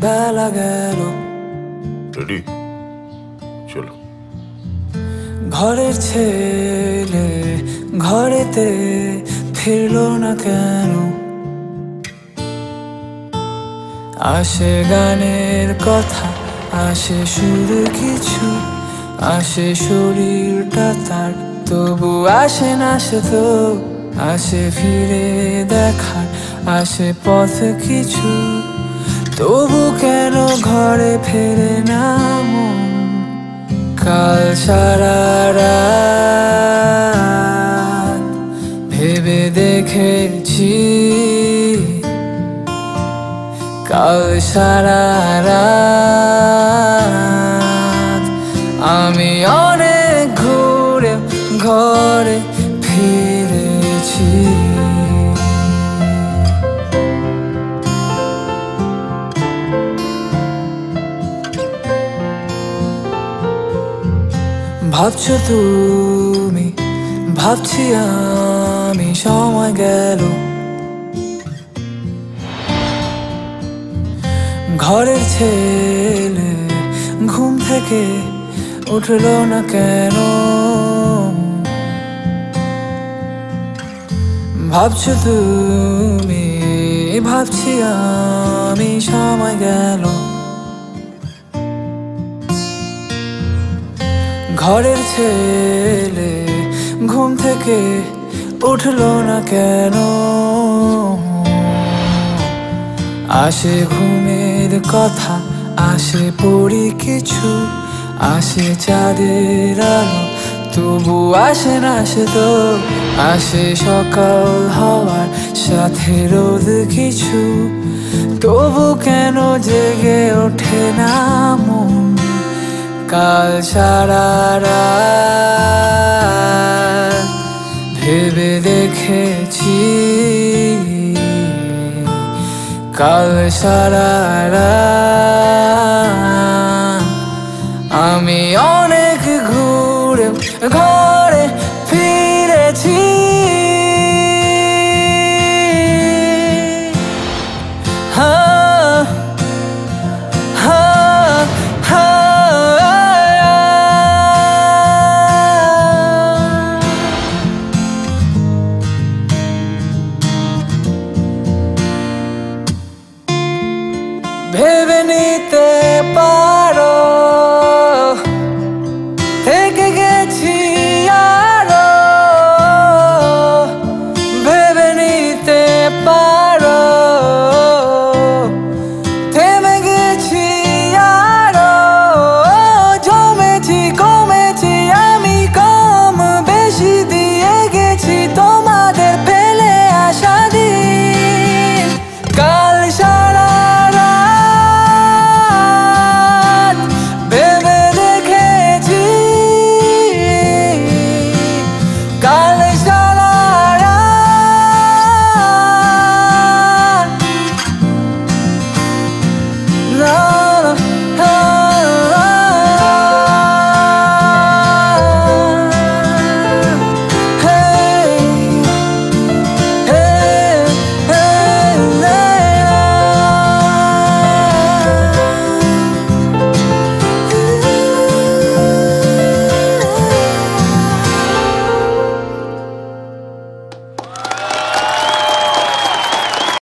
বেলা গেল। রেডি, চলো। ঘরের ছেলে ঘরেতে ফিরলো না কেন? আসে গানের কথা, আসে সুর কিছু, আসে শরীরটা তার, তবু আসে না সে তো। আসে ফিরে দেখার, আসে পথ কিছু, তবু কেন ঘরে ফেরে না মন? কাল সারা রাত ভেবে দেখেছি, কাল সারা রাত আমি অনেক ঘুরে ঘরে ফিরেছি। ভাবছো তুমি, ভাবছি আমি, সময় গেল। ঘরের ছেলে ঘুম থেকে উঠলো না কেন? ভাবছো তুমি, ভাবছি আমি, সময় গেল। ঘরের ছেলে ঘুম থেকে উঠলো না কেন? আসে ঘুমের কথা, আসে পড়ি কিছু, আসে চাঁদের আলো, তবু আসে না সে তো। আসে সকাল হওয়ার সাথে রোদ কিছু, তবু কেন জেগে ওঠে না মন? কাল সারা রাত ভেবে দেখেছি, কাল সারা রাত আমি অনেক ঘুরে ঘরে ফিরেছি। ভেবে নিতে পার